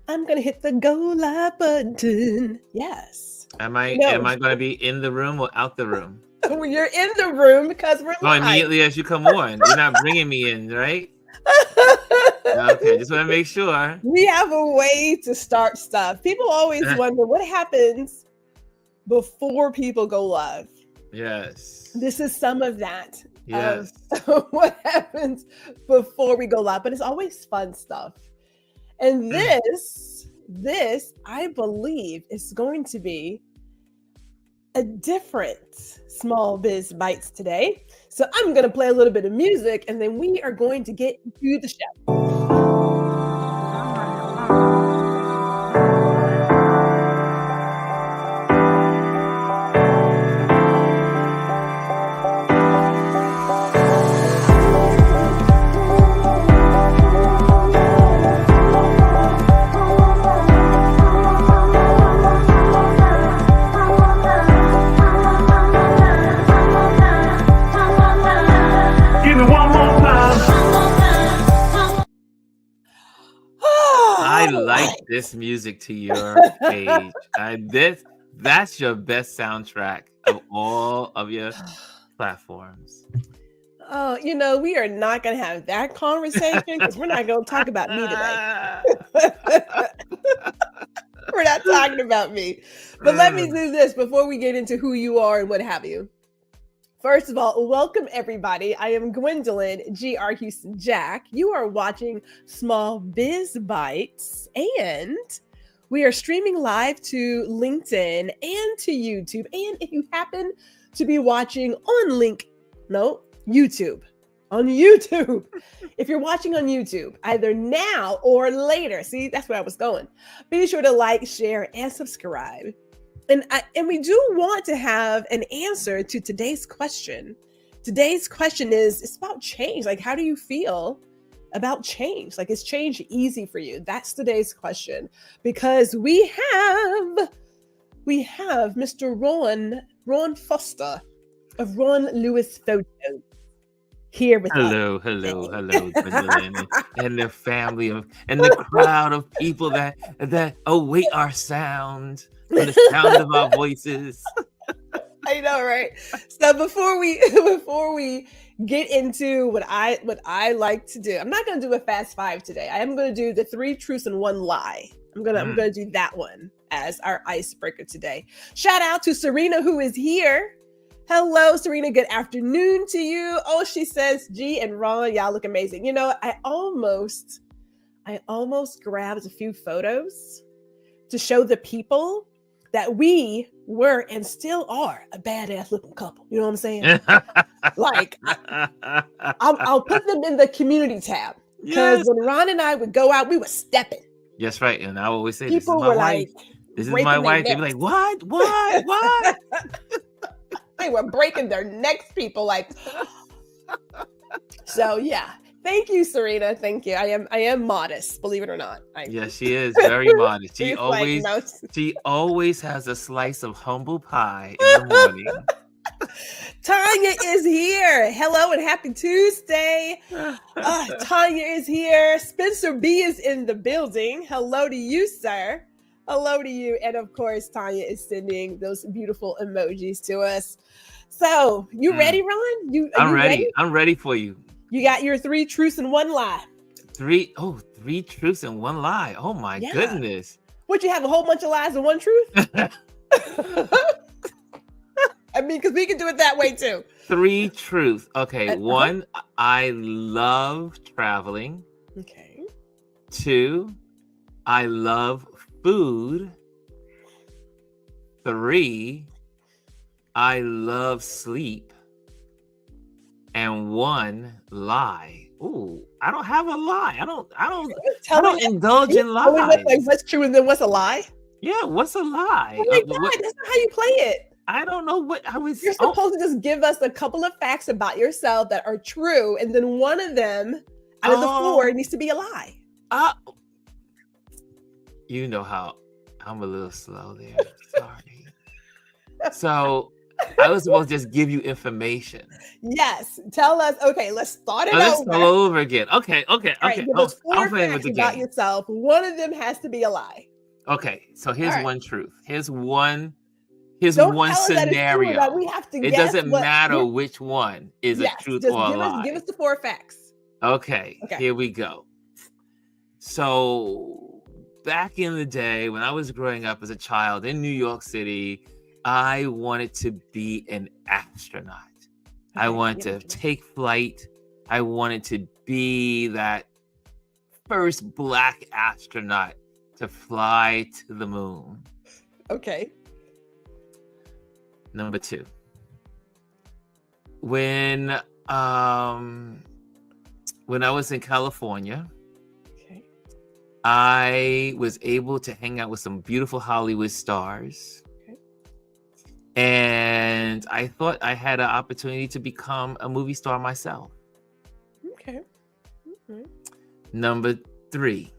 I'm gonna hit the go live button. Yes. Am I going to be in the room or out the room? When you're in the room because we're live. Immediately as you come on. You're not bringing me in, right? Okay, just want to make sure. We have a way to start stuff. People always wonder what happens before people go live. Yes. This is some of that. Yes. What happens before we go live, but it's always fun stuff. And this, I believe, is going to be a different Small Biz Bites today. So I'm going to play a little bit of music, and then we are going to get into the show. I like this music to your page. That's your best soundtrack of all of your platforms. Oh, we are not going to have that conversation because we're not going to talk about me today. We're not talking about me. But let me do this before we get into who you are and what have you. First of all, welcome everybody. I am 𝐁𝐿𝐼 𝐔𝐻𝐿𝐼. You are watching Small Biz Bites, and we are streaming live to LinkedIn and to YouTube. And if you happen to be watching on YouTube. On YouTube. If you're watching on YouTube, either now or later, see, that's where I was going. Be sure to like, share, and subscribe. And we do want to have an answer to today's question. Today's question it's about change. Like, how do you feel about change? Like, is change easy for you? That's today's question. Because we have Mr. Ron Foster of RonLouis Photos here with us. Hello, 𝐁𝐿𝐼, and the family and the crowd of people that await our sound. The sound of our voices. I know, right? So before we get into what I like to do, I'm not going to do a fast five today. I am going to do the 3 truths and 1 lie. I'm going to do that one as our icebreaker today. Shout out to Serena, who is here. Hello, Serena. Good afternoon to you. Oh, she says, G and Ron, y'all look amazing. I almost grabbed a few photos to show the people that we were and still are a badass looking couple. You know what I'm saying? Like, I'll put them in the community tab. Because when Ron and I would go out, we were stepping. That's right. And I always say, people were like, this is my wife. They'd be like, what? They were breaking their necks, people like. So, yeah. Thank you, Serena. Thank you. I am modest, believe it or not. Yes, she is very modest. She always has a slice of humble pie in the morning. Tanya is here. Hello and happy Tuesday. Tanya is here. Spencer B is in the building. Hello to you, sir. Hello to you. And of course, Tanya is sending those beautiful emojis to us. So, you ready, Ron? I'm ready. I'm ready for you. You got your 3 truths and 1 lie. 3 truths and 1 lie. Oh my goodness. Would you have a whole bunch of lies and 1 truth? I mean, because we can do it that way too. 3 truths. Okay. 1, I love traveling. Okay. 2, I love food. 3, I love sleep. And 1 lie. Ooh, I don't have a lie. I don't indulge in lies. What's true and then what's a lie? Yeah, what's a lie? Oh my God, that's not how you play it. I don't know what I was. You're supposed to just give us a couple of facts about yourself that are true, and then one of them out of the 4 needs to be a lie. You know how I'm a little slow there. Sorry. So I was supposed to just give you information. Yes. Tell us. Okay, let's start it Let's over. start over again. Okay. All right, give us 4 facts about yourself. One of them has to be a lie. Okay, so here's one truth. Here's one Don't tell us scenario. that it's true, that we have to it guess. doesn't matter which one is a truth just or a lie. Give us the 4 facts. Okay, here we go. So back in the day when I was growing up as a child in New York City, I wanted to be an astronaut. I wanted to take flight. I wanted to be that first Black astronaut to fly to the moon. Okay. Number 2. When I was in California, I was able to hang out with some beautiful Hollywood stars. And I thought I had an opportunity to become a movie star myself. Okay. Number 3.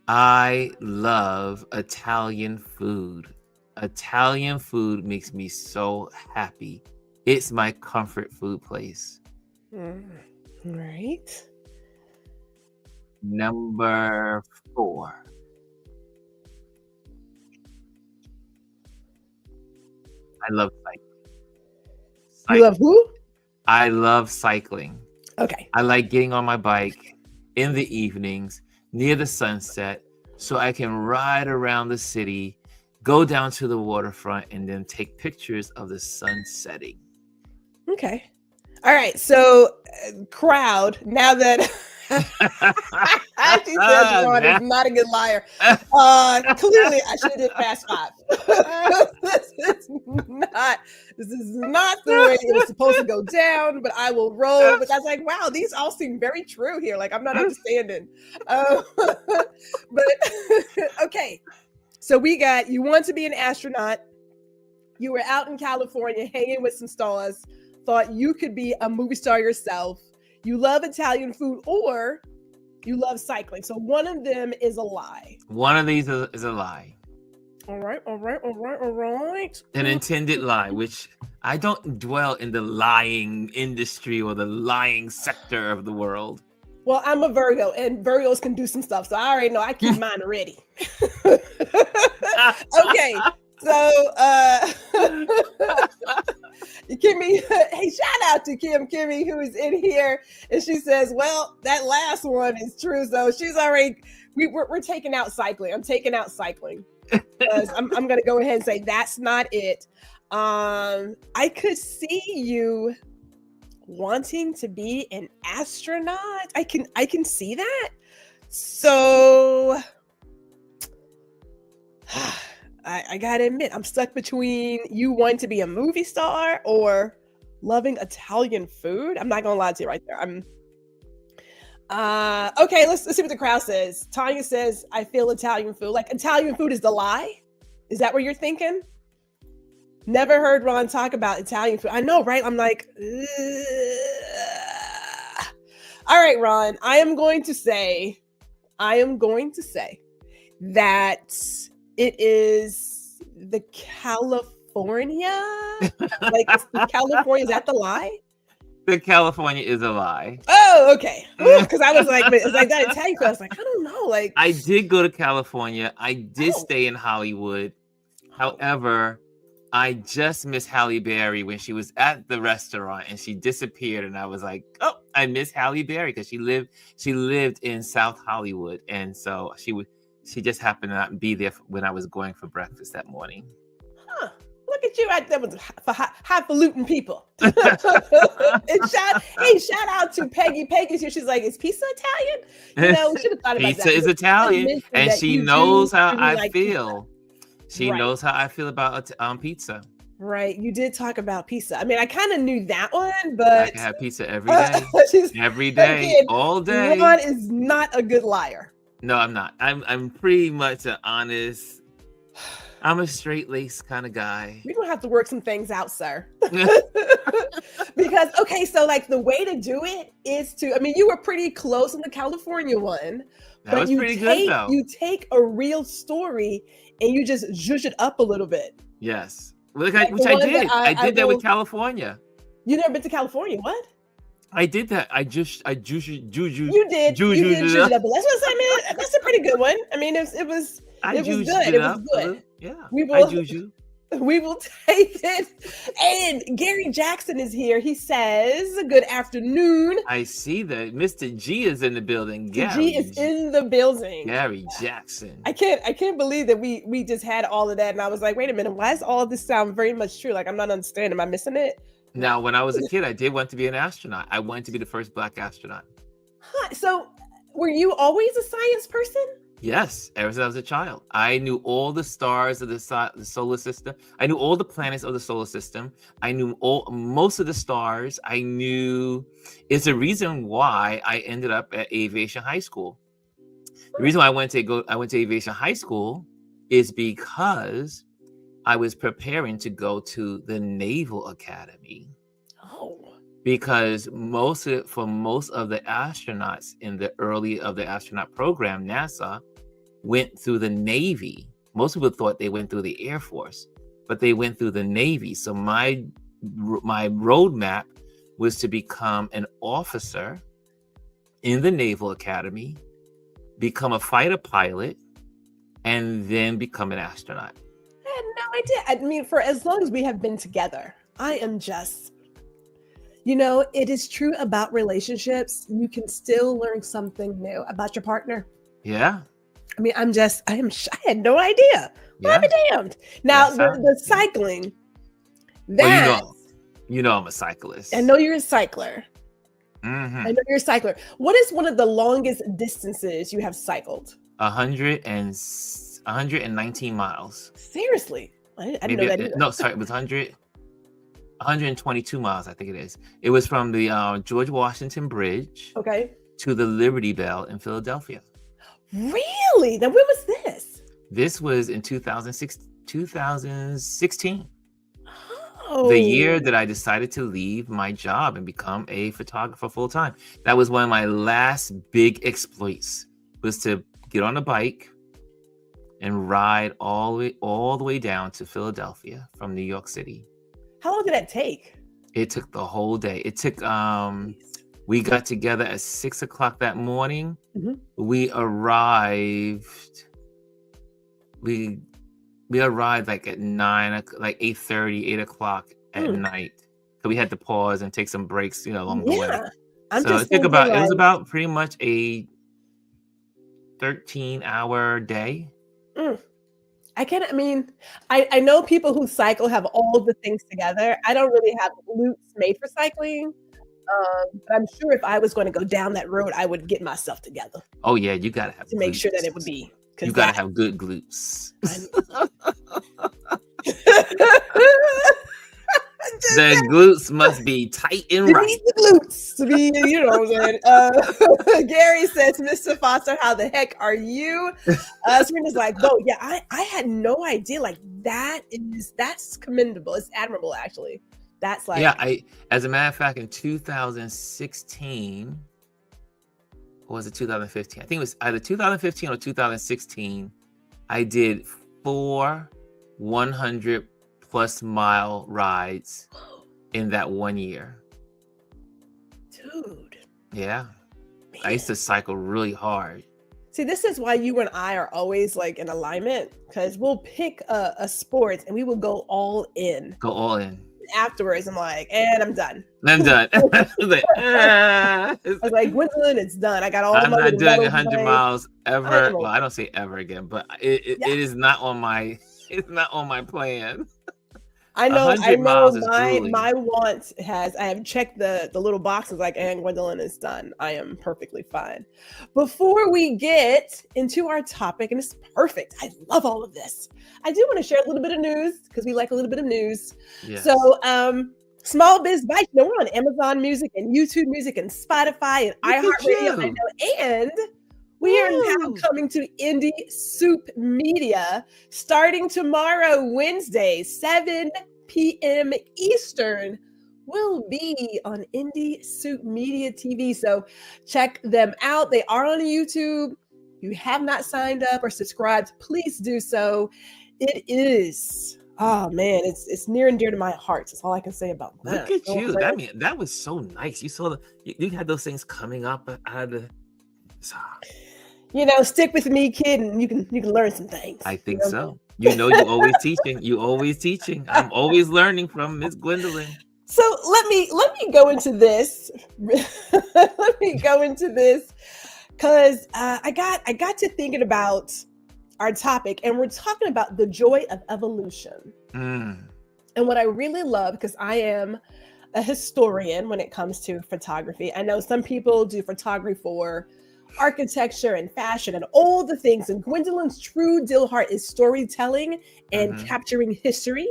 I love Italian food. Italian food makes me so happy. It's my comfort food place. Right. Number 4. I love cycling. You love who? I love cycling. Okay. I like getting on my bike in the evenings near the sunset so I can ride around the city, go down to the waterfront, and then take pictures of the sun setting. Okay. All right. So, crowd, now that she says Ron is not a good liar. Clearly, I should have did fast 5. This is not the way it was supposed to go down, but I will roll. But I was like, wow, these all seem very true here. Like, I'm not understanding. But okay. So we got, you want to be an astronaut. You were out in California hanging with some stars, thought you could be a movie star yourself. You love Italian food, or you love cycling. So one of them is a lie. One of these is a lie. All right. An intended lie, which I don't dwell in the lying industry or the lying sector of the world. Well, I'm a Virgo, and Virgos can do some stuff. So I already know I keep mine ready. Okay. So, Kimmy, hey, shout out to Kimmy, who is in here. And she says, well, that last one is true. So she's already, we're taking out cycling. I'm taking out cycling. Because I'm going to go ahead and say that's not it. I could see you wanting to be an astronaut. I can see that. So I gotta admit, I'm stuck between you wanting to be a movie star or loving Italian food. I'm not gonna lie to you right there. Okay, let's see what the crowd says. Tanya says, I feel Italian food. Like, Italian food is the lie? Is that what you're thinking? Never heard Ron talk about Italian food. I know, right? I'm like, ugh. All right, Ron, I am going to say that it is the California. Like, it's the California, is that the lie? The California is a lie. Oh, okay. Because I was like, it's like that Italian food. I was like, I don't know. Like, I did go to California. I did stay in Hollywood. However, I just miss Halle Berry when she was at the restaurant and she disappeared, and I was like, oh, I miss Halle Berry because she lived in South Hollywood, and so she just happened to not be there when I was going for breakfast that morning. Huh. Look at you right there with highfalutin people. And shout out to Peggy. Peggy's here. She's like, is pizza Italian? You know, we should have thought about pizza that. Pizza is Italian, and she knows how I feel. Pizza. She knows how I feel about pizza. Right. You did talk about pizza. I mean, I kind of knew that one, but I can have pizza every day. Every day, again, all day. Ron is not a good liar. No, I'm not. I'm pretty much an honest. I'm a straight-laced kind of guy. We're going to have to work some things out, sir. Because, okay, so like the way to do it is to, I mean, you were pretty close on the California one. That was pretty good, though. You take a real story and you just zhuzh it up a little bit. Yes. Like Which the I one that did. I did that with will. California. You never been to California? What? I did that. I juju You did. You did it juice up. it up. But that's what I mean. That's a pretty good one. I mean, it was I good. juiced it It was up a good. little. Yeah. We I will. juju. We will take it. And Gary Jackson is here. He says, "Good afternoon." I see that Mr. G is in the building. G is in the building. Gary Jackson. I can't believe that we just had all of that, and I was like, wait a minute, why does all of this sound very much true? Like, I'm not understanding. Am I missing it? Now, when I was a kid, I did want to be an astronaut. I wanted to be the first Black astronaut. Huh. So, were you always a science person? Yes, ever since I was a child. I knew all the stars of the solar system. I knew all the planets of the solar system. I knew most of the stars. I knew. It's a reason why I ended up at aviation high school. The reason why I went to aviation high school is because I was preparing to go to the Naval Academy. Oh. Because most of the astronauts in the early of the astronaut program, NASA, went through the Navy. Most people thought they went through the Air Force, but they went through the Navy. So my roadmap was to become an officer in the Naval Academy, become a fighter pilot, and then become an astronaut. I had no idea. I mean, for as long as we have been together, I am just... You know, it is true about relationships. You can still learn something new about your partner. Yeah. I mean, I had no idea. Well, I'm damned. Now, the cycling. Well, you know I'm a cyclist. I know you're a cycler. Mm-hmm. I know you're a cycler. What is one of the longest distances you have cycled? 119 miles. Seriously? I didn't know that either. No, sorry, it was 122 miles, I think it is. It was from the George Washington Bridge to the Liberty Bell in Philadelphia. Really? Now, when was this? This was in 2016. Oh. The year that I decided to leave my job and become a photographer full time. That was one of my last big exploits, was to get on a bike and ride all the way down to Philadelphia from New York City. How long did that take? It took the whole day. It took, we got together at 6 o'clock that morning. Mm-hmm. We arrived like at 8:30, 8 o'clock at night. So we had to pause and take some breaks, along the way. It was about pretty much a 13-hour day. I know people who cycle have all the things together. I don't really have glutes made for cycling. But I'm sure if I was going to go down that road, I would get myself together. Oh yeah, you gotta have to make sure that it would be. You gotta have good glutes. The glutes must be tight and right. Need the glutes to be, you know what I'm saying? Gary says, Mr. Foster, how the heck are you? Serena's like, oh yeah, I had no idea. Like that's commendable. It's admirable, actually. That's like, as a matter of fact, in 2016, or was it 2015? I think it was either 2015 or 2016. I did 4 100+ mile rides in that 1 year. Dude. Yeah. Man. I used to cycle really hard. See, this is why you and I are always like in alignment, because we'll pick a sport and we will go all in. Afterwards, I'm like, and I'm done. I was like, I was like, Gwendolyn, it's done. I got all the money. I'm not doing 100 miles ever. Well, I don't say ever again, but it is not on my. It's not on my plan. I know my want has, I have checked the little boxes like, and Gwendolyn is done. I am perfectly fine. Before we get into our topic, and it's perfect, I love all of this. I do want to share a little bit of news because we like a little bit of news. Yes. So, Small Biz Bites, we're on Amazon Music and YouTube Music and Spotify and iHeartRadio, I know, and we are now coming to Indie Soup Media starting tomorrow, Wednesday, 7 p.m. Eastern. Will be on Indie Soup Media TV. So check them out. They are on YouTube. If you have not signed up or subscribed, please do so. It is Oh man, it's near and dear to my heart. That's all I can say about that. Look at you. That was so nice. You saw you had those things coming up out of the. Stick with me, kid, and you can learn some things. I think so. You always teaching. You always teaching. I'm always learning from Miss Gwendolyn. So let me go into this. Let me go into this because I got to thinking about our topic, and we're talking about the joy of evolution. And what I really love, because I am a historian when it comes to photography. I know some people do photography for architecture and fashion and all the things. And Gwendolyn's true deal heart is storytelling and capturing history,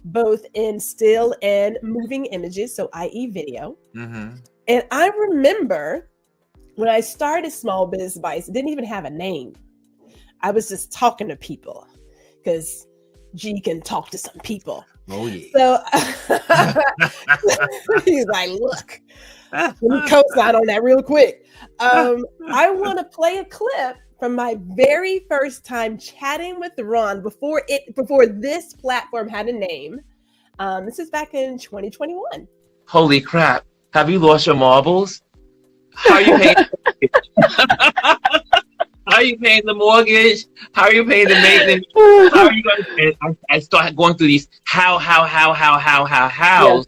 both in still and moving images, so i.e. video. And I remember when I started Small Biz Bites, it didn't even have a name. I was just talking to people because G can talk to some people. Oh yeah. So he's like, look, let me co-sign on that real quick. I want to play a clip from my very first time chatting with Ron before this platform had a name. This is back in 2021. Holy crap. Have you lost your marbles? How are you paying? How are you paying the mortgage? How are you paying the maintenance? How are you going to? I started going through these hows. Yeah.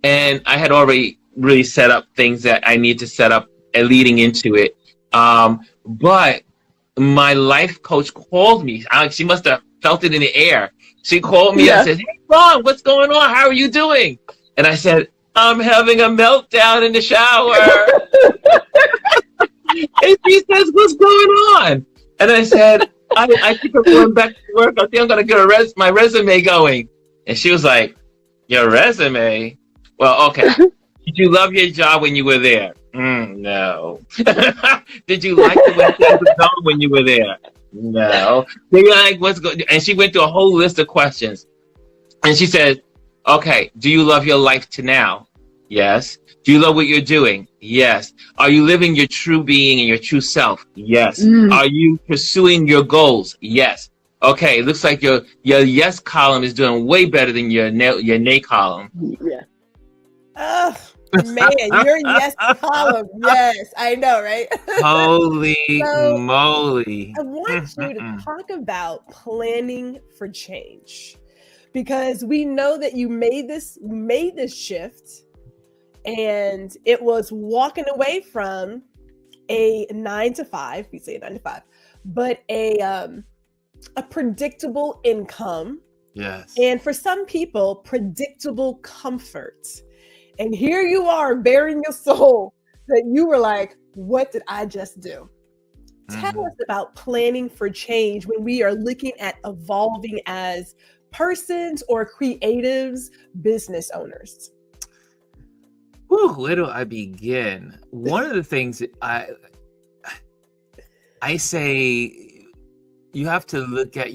And I had already really set up things that I need to set up leading into it. But my life coach called me. She must have felt it in the air. She called me and said, "Hey, Ron, what's going on? How are you doing?" And I said, "I'm having a meltdown in the shower." And she says, "What's going on?" And I said, I think I'm going back to work. I think I'm going to get my resume going. And she was like, "Your resume? Well, okay. Did you love your job when you were there?" No. Did you like the way things were going when you were there? No. Did you like what's good? And she went through a whole list of questions. And she said, "Okay, do you love your life to now?" Yes. Do you love what you're doing? Yes. Are you living your true being and your true self? Yes. Are you pursuing your goals? Yes. Okay, it looks like your yes column is doing way better than your nay column. Yeah. Oh, man, your yes column. Yes, I know, right? Holy moly. I want you to talk about planning for change, because we know that you made this shift. And it was walking away from a 9 to 5, we say 9 to 5, but a predictable income. Yes. And for some people, predictable comfort. And here you are bearing your soul that you were like, what did I just do? Tell us about planning for change when we are looking at evolving as persons or creatives, business owners. Where do I begin? One of the things I say, you have to look at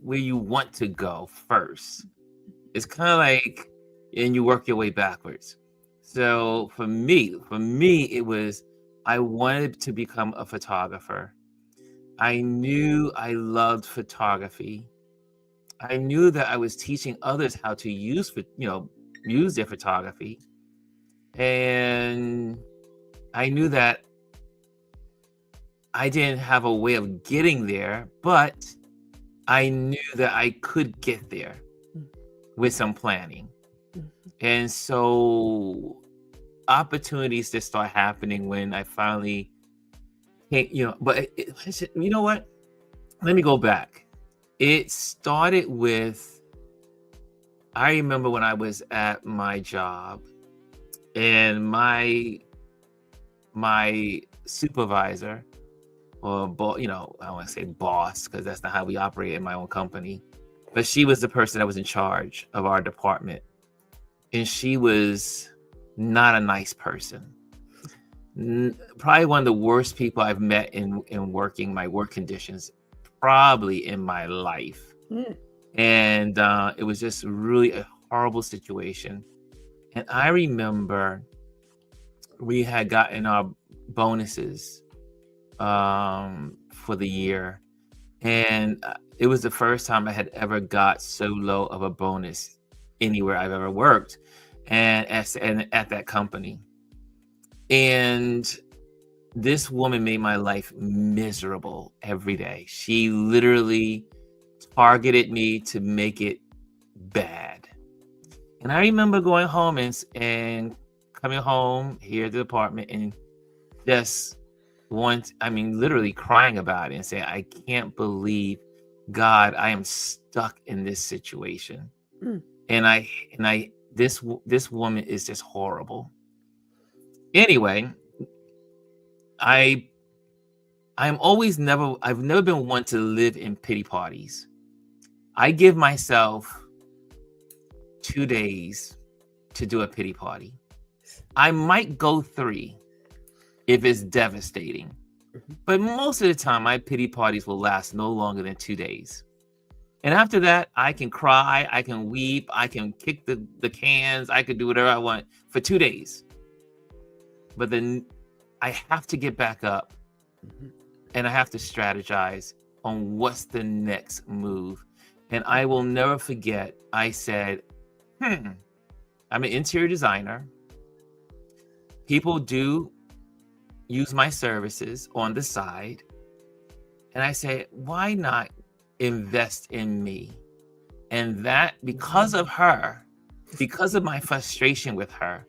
where you want to go first. It's kind of like, and you work your way backwards. So for me, it was, I wanted to become a photographer. I knew I loved photography. I knew that I was teaching others how to use their photography. And I knew that I didn't have a way of getting there, but I knew that I could get there with some planning. And so opportunities just start happening when I finally came, but you know what? Let me go back. It started with, I remember when I was at my job, and my supervisor, or I don't want to say boss because that's not how we operate in my own company, but she was the person that was in charge of our department, and she was not a nice person. Probably one of the worst people I've met in working, my work conditions, probably in my life. And it was just really a horrible situation. And I remember we had gotten our bonuses for the year. And it was the first time I had ever got so low of a bonus anywhere I've ever worked, and at that company. And this woman made my life miserable every day. She literally targeted me to make it bad. And I remember going home and coming home here to the apartment and just literally crying about it and saying, I can't believe, God, I am stuck in this situation. And this woman is just horrible. Anyway, I've never been one to live in pity parties. I give myself 2 days to do a pity party. I might go 3 if it's devastating. But most of the time, my pity parties will last no longer than 2 days. And after that, I can cry, I can weep, I can kick the cans, I could do whatever I want for 2 days. But then I have to get back up and I have to strategize on what's the next move. And I will never forget, I said, I'm an interior designer. People do use my services on the side. And I say, why not invest in me? And that, because of her, because of my frustration with her,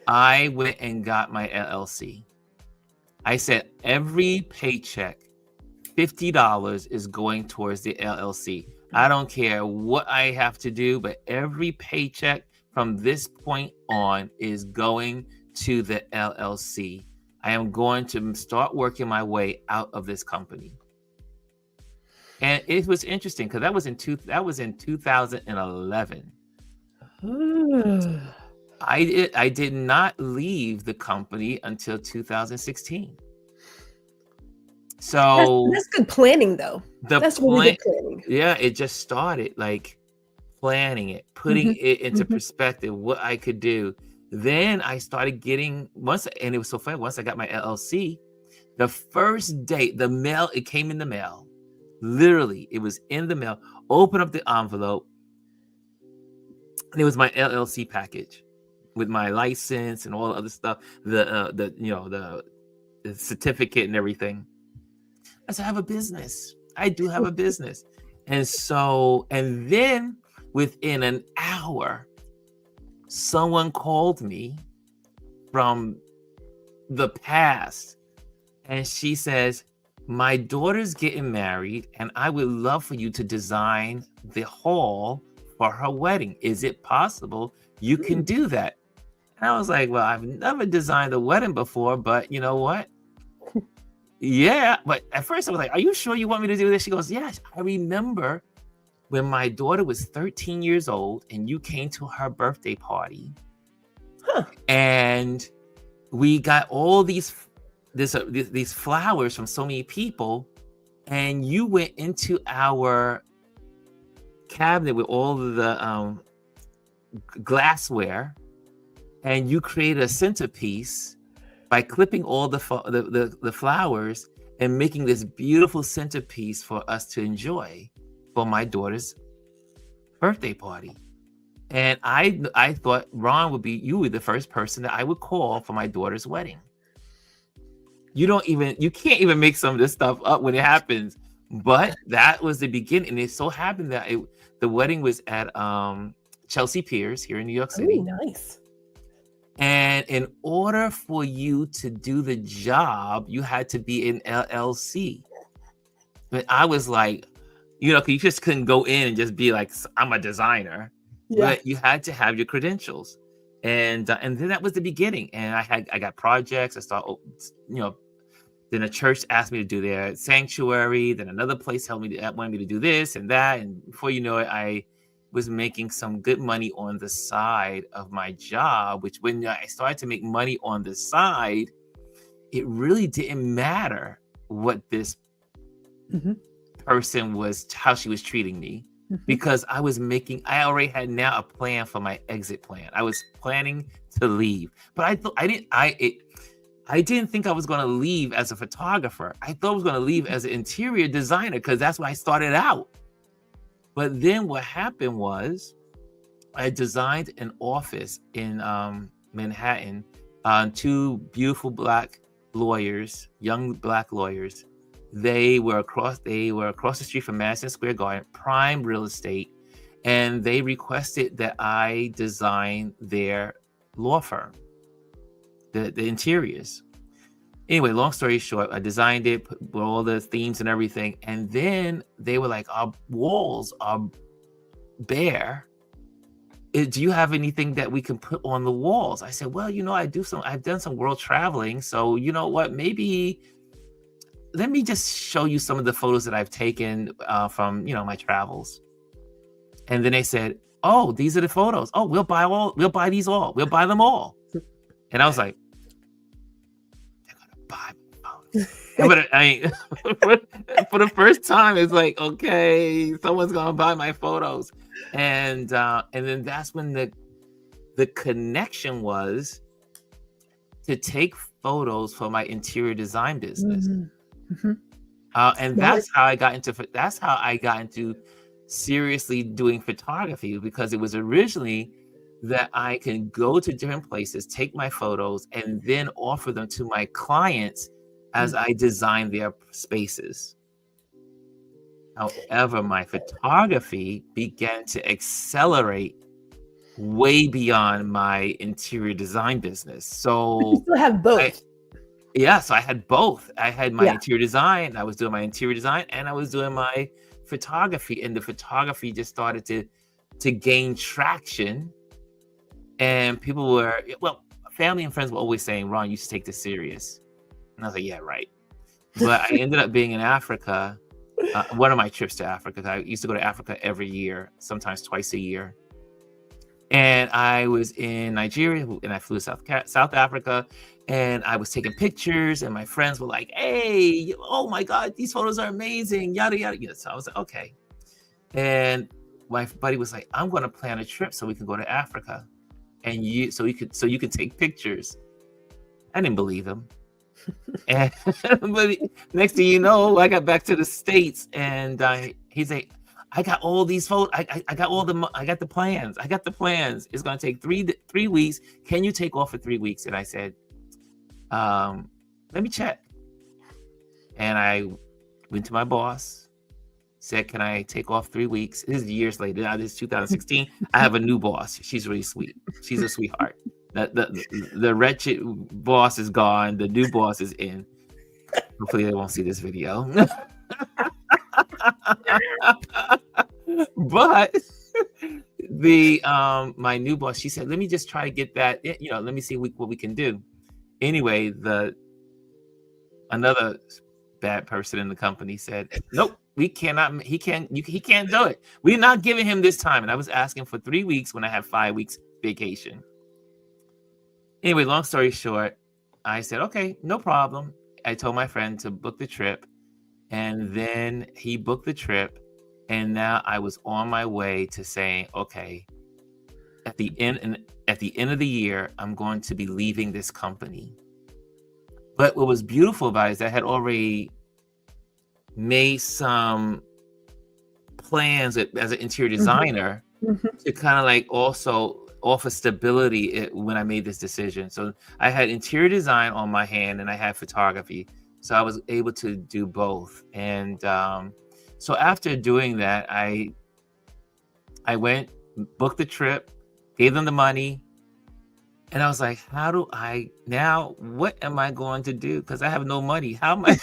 I went and got my LLC. I said, every paycheck, $50 is going towards the LLC. I don't care what I have to do, but every paycheck from this point on is going to the LLC. I am going to start working my way out of this company. And it was interesting because that was in 2011. I did not leave the company until 2016. So that's good planning, though. That's really good planning. Yeah, it just started like planning it, putting it into perspective, what I could do. Then I started getting and it was so funny. Once I got my LLC, the first day, it came in the mail. Literally, it was in the mail. Open up the envelope, and it was my LLC package with my license and all the other stuff, the certificate and everything. I said, I have a business. I do have a business. And then within an hour, someone called me from the past, and she says, my daughter's getting married, and I would love for you to design the hall for her wedding. Is it possible you can do that? And I was like, well, I've never designed a wedding before, but you know what? Yeah. But at first I was like, are you sure you want me to do this? She goes, yes. I remember when my daughter was 13 years old and you came to her birthday party, and we got all these flowers from so many people, and you went into our cabinet with all of the glassware, and you created a centerpiece by clipping all the flowers and making this beautiful centerpiece for us to enjoy for my daughter's birthday party. And I thought you were the first person that I would call for my daughter's wedding. You can't even make some of this stuff up when it happens. But that was the beginning. And it so happened that the wedding was at Chelsea Piers here in New York City. Oh, nice. And in order for you to do the job, you had to be an LLC. But I was like, you just couldn't go in and just be like, I'm a designer. Yeah. But you had to have your credentials. And then that was the beginning. And I got projects. I started, then a church asked me to do their sanctuary. Then another place wanted me to do this and that. And before you know it, I was making some good money on the side of my job, which when I started to make money on the side, it really didn't matter what this person how she was treating me, because I already had now a plan for my exit plan. I was planning to leave, but I didn't think I was going to leave as a photographer. I thought I was going to leave as an interior designer because that's where I started out. But then what happened was I designed an office in Manhattan. Two beautiful black lawyers, young black lawyers. They were across the street from Madison Square Garden, prime real estate, and they requested that I design their law firm, the interiors. Anyway, long story short, I designed it with all the themes and everything, and then they were like, "Our walls are bare. Do you have anything that we can put on the walls?" I said, "Well, I've done some world traveling, so you know what? Maybe let me just show you some of the photos that I've taken from my travels." And then they said, "Oh, these are the photos. Oh, we'll buy these all. We'll buy them all." And I was like, "They're gonna buy my photos." But for the first time, it's like, okay, someone's gonna buy my photos. And then that's when the connection was to take photos for my interior design business. Mm-hmm. And that's how I got into seriously doing photography, because it was originally that I can go to different places, take my photos, and then offer them to my clients as I design their spaces. However, my photography began to accelerate way beyond my interior design business. So you still have both. So I had both. I had my interior design. I was doing my interior design, and I was doing my photography. And the photography just started to gain traction. And people family and friends were always saying, "Ron, you should take this serious." And I was like, "Yeah, right." But I ended up being in Africa. One of my trips to Africa, I used to go to Africa every year, sometimes twice a year. And I was in Nigeria, and I flew to South Africa, and I was taking pictures, and my friends were like, "Hey, oh my God, these photos are amazing, yada, yada, yada." So I was like, okay. And my buddy was like, "I'm going to plan a trip so we can go to Africa, and you can take pictures." I didn't believe him. And but next thing you know, I got back to the States, and he's like, "I got all these photos. I got the plans. I got the plans. It's going to take three weeks. Can you take off for 3 weeks?" And I said, "Let me check." And I went to my boss, said, "Can I take off 3 weeks?" This is years later. Now this is 2016. I have a new boss. She's really sweet. She's a sweetheart. The wretched boss is gone. The new boss is in. Hopefully they won't see this video. But my new boss, she said, "Let me just try to get that, let me see what we can do." Anyway, another bad person in the company said, "Nope, we cannot, he can't do it. We're not giving him this time." And I was asking for 3 weeks when I had 5 weeks vacation. Anyway, long story short, I said, "Okay, no problem." I told my friend to book the trip, and then he booked the trip. And now I was on my way to saying, okay, at the end of the year, I'm going to be leaving this company. But what was beautiful about it is I had already made some plans as an interior designer to kind of like also offer stability when I made this decision. So I had interior design on my hand, and I had photography. So I was able to do both. And so after doing that, I went, booked the trip, gave them the money, and I was like, what am I going to do? Because I have no money. How am I?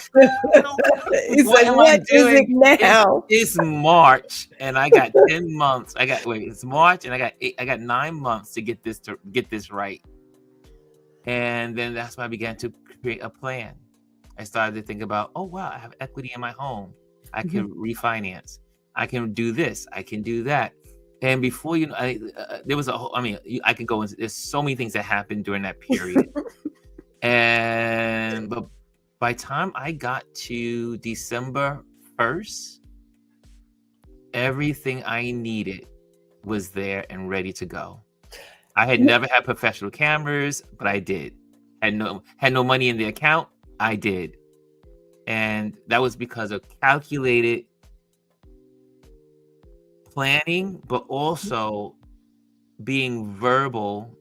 What am I doing now? It's March, and I got 10 months. It's March, and I got 9 months to get this right. And then that's when I began to create a plan. I started to think about, oh wow, I have equity in my home. I can refinance. I can do this. I can do that. And before you know, there was I could go into. There's so many things that happened during that period. But by the time I got to December 1st, everything I needed was there and ready to go. I had never had professional cameras, but I did. had no money in the account, I did. And that was because of calculated planning, but also being verbal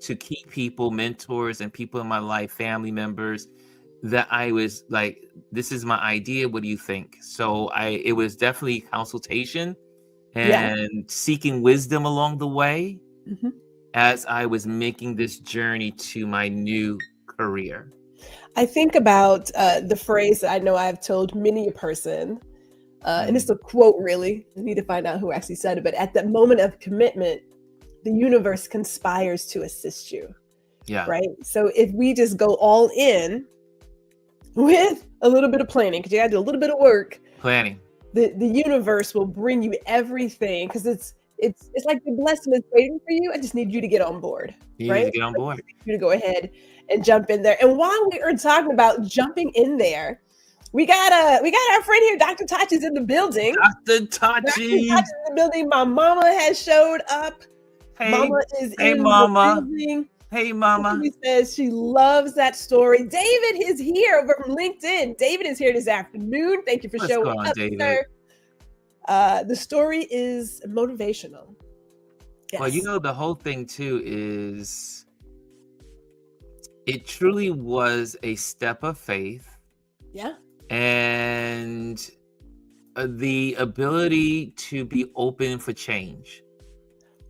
to keep people, mentors and people in my life, family members, that I was like, this is my idea, what do you think? So it was definitely consultation and seeking wisdom along the way as I was making this journey to my new career. I think about the phrase that I know I've told many a person, and it's a quote, really. I need to find out who actually said it, but at the moment of commitment, the universe conspires to assist you. Yeah. Right. So if we just go all in with a little bit of planning, because you got to do a little bit of work. Planning. The universe will bring you everything, because it's like the blessing is waiting for you. I just need you to get on board. You need to get on board. I need you to go ahead and jump in there. And while we are talking about jumping in there, we got our friend here, Dr. Tachi, is in the building. Dr. Tachi in the building. My mama has showed up. Hey, Mama is in mama. the building. Hey, mama. She says she loves that story. David is here over from LinkedIn. David is here this afternoon. Thank you for showing up, David? sir. The story is motivational. Yes. Well, you know, the whole thing too is it truly was a step of faith. Yeah. And the ability to be open for change.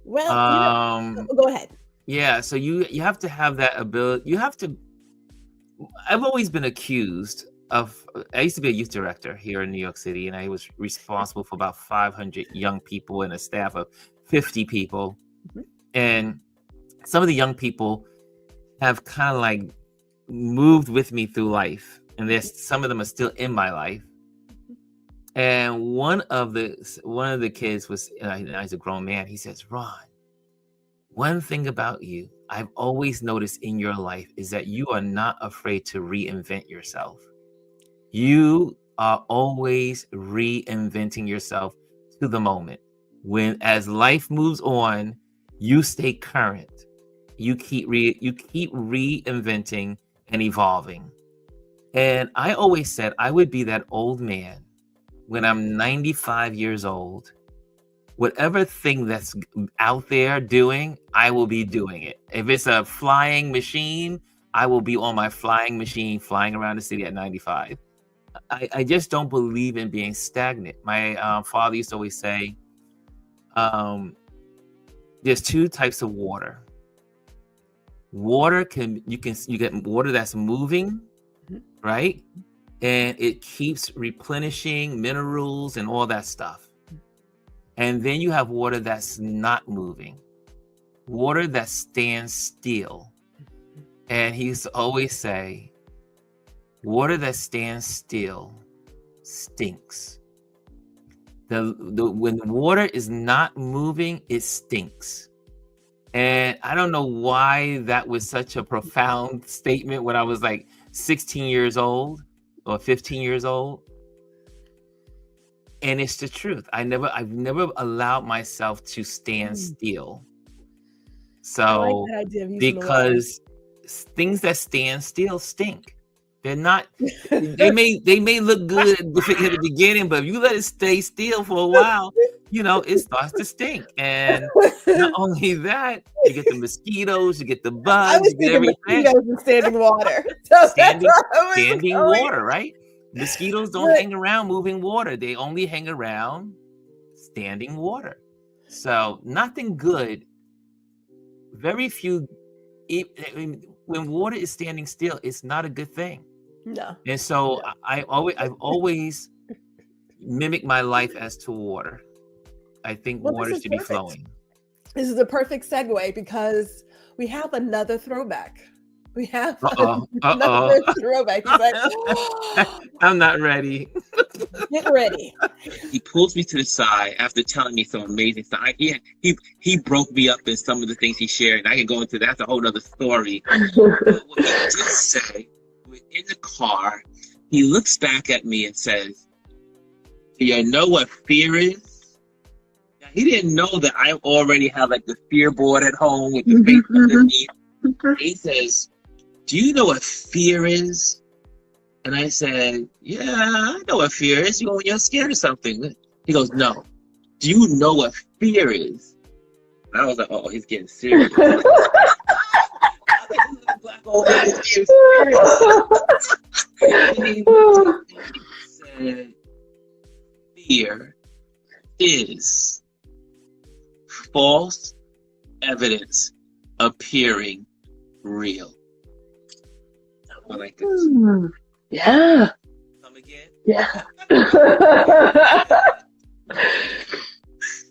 Well, go ahead. Yeah, so you have to have that ability. I've always been accused of, I used to be a youth director here in New York City, and I was responsible for about 500 young people and a staff of 50 people. And some of the young people have kind of like moved with me through life, and some of them are still in my life. And one of the kids was, he's a grown man. He says, "Ron, one thing about you I've always noticed in your life is that you are not afraid to reinvent yourself. You are always reinventing yourself to the moment. As life moves on, you stay current. You keep reinventing and evolving." And I always said I would be that old man when I'm 95 years old. Whatever thing that's out there doing, I will be doing it. If it's a flying machine, I will be on my flying machine flying around the city at 95. I just don't believe in being stagnant. My father used to always say, there's two types of water. You get water that's moving, right? And it keeps replenishing minerals and all that stuff. And then you have water that's not moving, water that stands still. And he used to always say, water that stands still stinks. When the water is not moving, it stinks. And I don't know why that was such a profound statement when I was like 16 years old or 15 years old. And it's the truth. I've never allowed myself to stand still. So, I like that idea of using because things that stand still stink. They're not. They may look good at the beginning, but if you let it stay still for a while, it starts to stink. And not only that, you get the mosquitoes, you get the bugs, you get everything. Mosquitoes in standing water. Standing water, right? Mosquitoes don't hang around moving water. They only hang around standing water. So nothing good. Very few. When water is standing still, it's not a good thing. No. And so I've always mimicked my life as to water. I think water should be flowing. This is a perfect segue because we have another throwback. We have another throwback. I'm not ready. Get ready. He pulls me to the side after telling me some amazing stuff. He broke me up in some of the things he shared. And I can go into that's a whole other story. But what he did say, we're in the car, he looks back at me and says, "Do you know what fear is?" Now, he didn't know that I already have like the fear board at home with the face underneath. He says, do you know what fear is? And I said, yeah, I know what fear is. You know when you're scared of something. He goes, no. Do you know what fear is? And I was like, oh, he's getting serious. Black old man is getting serious. And he said, fear is false evidence appearing real. I like this. Yeah. Come again? Yeah.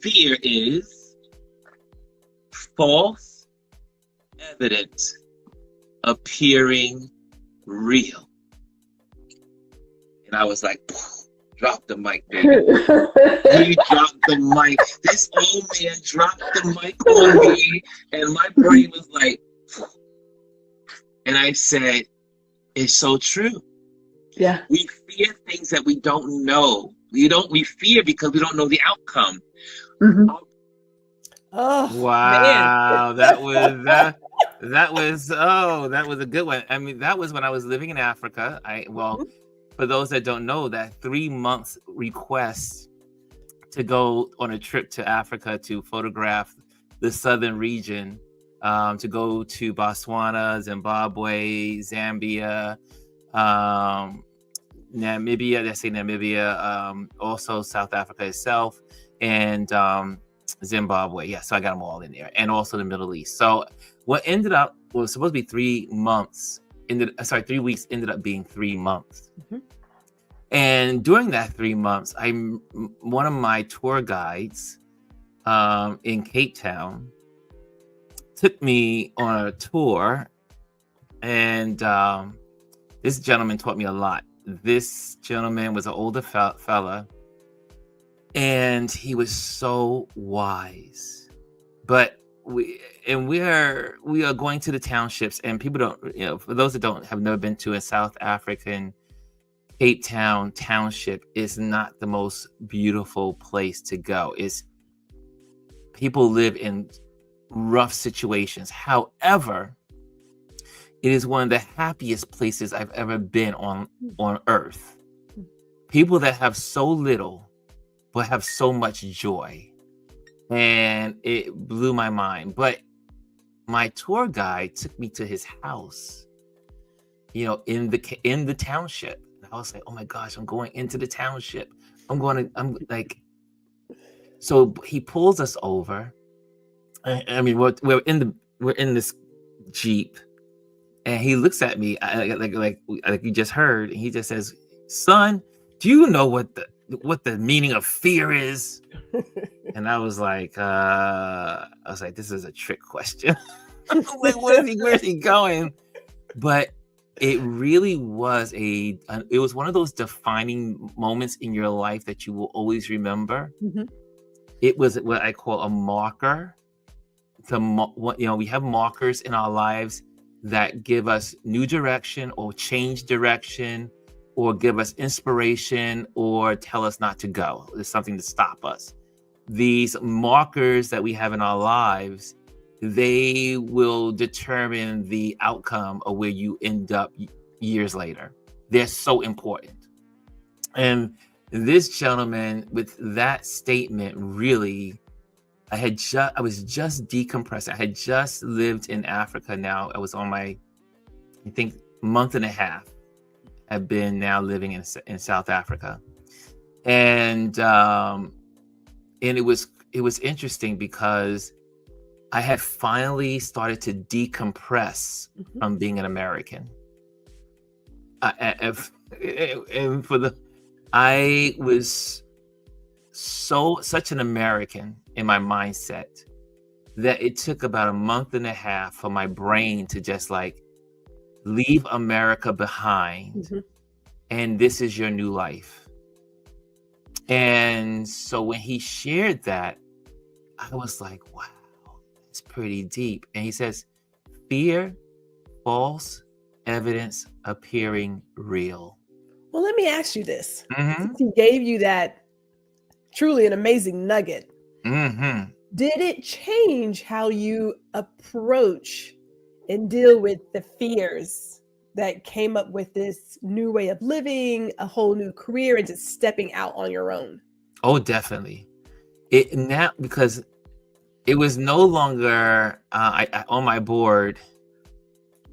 Fear is false evidence appearing real. And I was like, drop the mic, baby. He dropped the mic. This old man dropped the mic on me, and my brain was like, and I said, it's so true. Yeah. We fear things that we don't know. We fear because we don't know the outcome. Mm-hmm. Oh, wow, that was a good one. I mean, that was when I was living in Africa. For those that don't know, that 3 months request to go on a trip to Africa to photograph the southern region, to go to Botswana, Zimbabwe, Zambia, Namibia, also South Africa itself, and Zimbabwe. Yeah, so I got them all in there, and also the Middle East. So what ended up was supposed to be 3 months. 3 weeks ended up being 3 months. Mm-hmm. And during that 3 months, one of my tour guides in Cape Town took me on a tour, and this gentleman taught me a lot. This gentleman was an older fella, and he was so wise. But we are going to the townships, and people don't, for those that have never been to a South African Cape Town township, is not the most beautiful place to go. People live in rough situations. However, it is one of the happiest places I've ever been on earth. People that have so little but have so much joy. And it blew my mind. But my tour guide took me to his house, in the township. I was like, oh my gosh, I'm going into the township. So he pulls us over. I mean, we're in this Jeep, and he looks at me like you just heard, and he just says, son, do you know what the meaning of fear is? And I was like, this is a trick question. Like, where's he going? But it really was it was one of those defining moments in your life that you will always remember. Mm-hmm. It was what I call a marker. We have markers in our lives that give us new direction or change direction or give us inspiration or tell us not to go. There's something to stop us. These markers that we have in our lives, they will determine the outcome of where you end up years later. They're so important. And this gentleman, with that statement, really, I was just decompressing. I had just lived in Africa now. I was on my, I think, month and a half. I've been now living in South Africa. And it was interesting because I had finally started to decompress from being an American. I was such an American in my mindset that it took about a month and a half for my brain to just leave America behind, and this is your new life. And so when he shared that, I was like, wow, it's pretty deep. And he says, fear, false evidence appearing real. Well, let me ask you this. Mm-hmm. Since he gave you that truly an amazing nugget, mm-hmm. did it change how you approach and deal with the fears that came up with this new way of living, a whole new career, and just stepping out on your own? Oh, definitely. It now, because it was no longer I on my board.